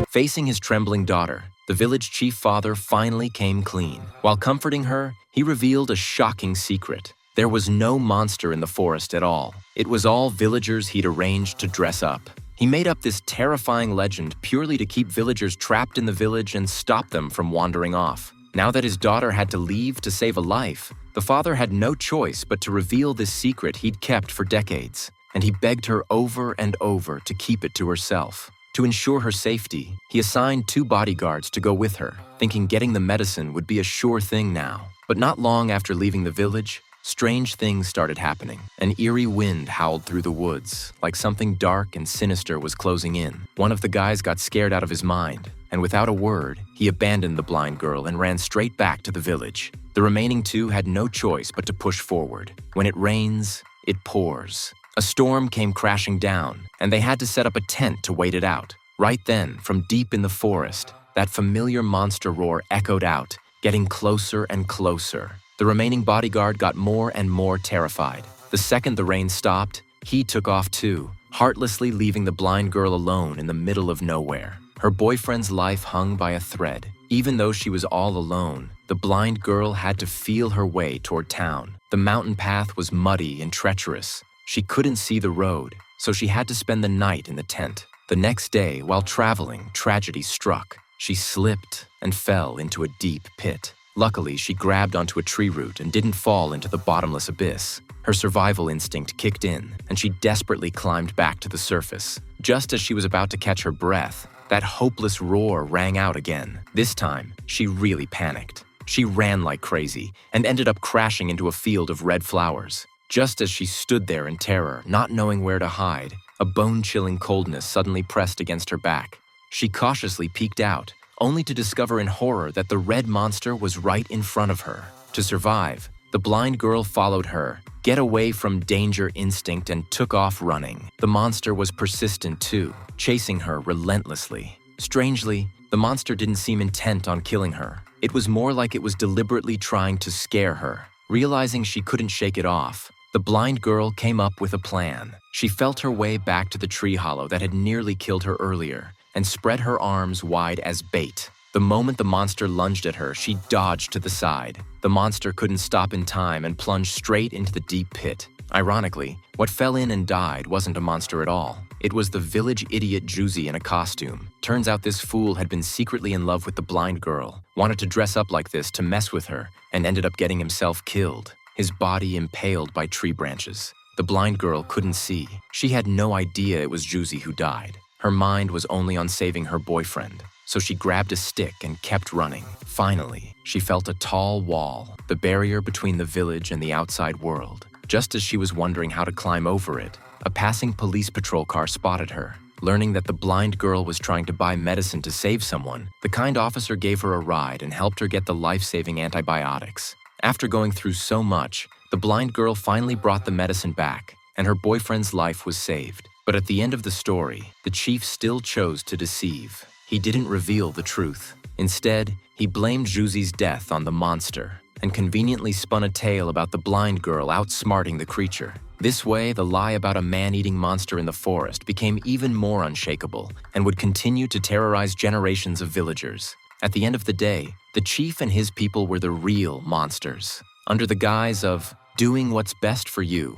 Facing his trembling daughter, the village chief father finally came clean. While comforting her, he revealed a shocking secret. There was no monster in the forest at all. It was all villagers he'd arranged to dress up. He made up this terrifying legend purely to keep villagers trapped in the village and stop them from wandering off. Now that his daughter had to leave to save a life, the father had no choice but to reveal this secret he'd kept for decades, and he begged her over and over to keep it to herself. To ensure her safety, he assigned 2 bodyguards to go with her, thinking getting the medicine would be a sure thing now. But not long after leaving the village, strange things started happening. An eerie wind howled through the woods, like something dark and sinister was closing in. One of the guys got scared out of his mind, and without a word, he abandoned the blind girl and ran straight back to the village. The remaining 2 had no choice but to push forward. When it rains, it pours. A storm came crashing down, and they had to set up a tent to wait it out. Right then, from deep in the forest, that familiar monster roar echoed out, getting closer and closer. The remaining bodyguard got more and more terrified. The second the rain stopped, he took off too, heartlessly leaving the blind girl alone in the middle of nowhere. Her boyfriend's life hung by a thread. Even though she was all alone, the blind girl had to feel her way toward town. The mountain path was muddy and treacherous. She couldn't see the road, so she had to spend the night in the tent. The next day, while traveling, tragedy struck. She slipped and fell into a deep pit. Luckily, she grabbed onto a tree root and didn't fall into the bottomless abyss. Her survival instinct kicked in, and she desperately climbed back to the surface. Just as she was about to catch her breath, that hopeless roar rang out again. This time, she really panicked. She ran like crazy and ended up crashing into a field of red flowers. Just as she stood there in terror, not knowing where to hide, a bone-chilling coldness suddenly pressed against her back. She cautiously peeked out, only to discover in horror that the red monster was right in front of her. To survive, the blind girl followed her, get away from danger instinct, and took off running. The monster was persistent too, chasing her relentlessly. Strangely, the monster didn't seem intent on killing her. It was more like it was deliberately trying to scare her. Realizing she couldn't shake it off, the blind girl came up with a plan. She felt her way back to the tree hollow that had nearly killed her earlier and spread her arms wide as bait. The moment the monster lunged at her, she dodged to the side. The monster couldn't stop in time and plunged straight into the deep pit. Ironically, what fell in and died wasn't a monster at all. It was the village idiot Juicy in a costume. Turns out this fool had been secretly in love with the blind girl, wanted to dress up like this to mess with her, and ended up getting himself killed, his body impaled by tree branches. The blind girl couldn't see. She had no idea it was Juicy who died. Her mind was only on saving her boyfriend, so she grabbed a stick and kept running. Finally, she felt a tall wall, the barrier between the village and the outside world. Just as she was wondering how to climb over it, a passing police patrol car spotted her. Learning that the blind girl was trying to buy medicine to save someone, the kind officer gave her a ride and helped her get the life-saving antibiotics. After going through so much, the blind girl finally brought the medicine back, and her boyfriend's life was saved. But at the end of the story, the chief still chose to deceive. He didn't reveal the truth. Instead, he blamed Juicy's death on the monster and conveniently spun a tale about the blind girl outsmarting the creature. This way, the lie about a man-eating monster in the forest became even more unshakable and would continue to terrorize generations of villagers. At the end of the day, the chief and his people were the real monsters, under the guise of doing what's best for you.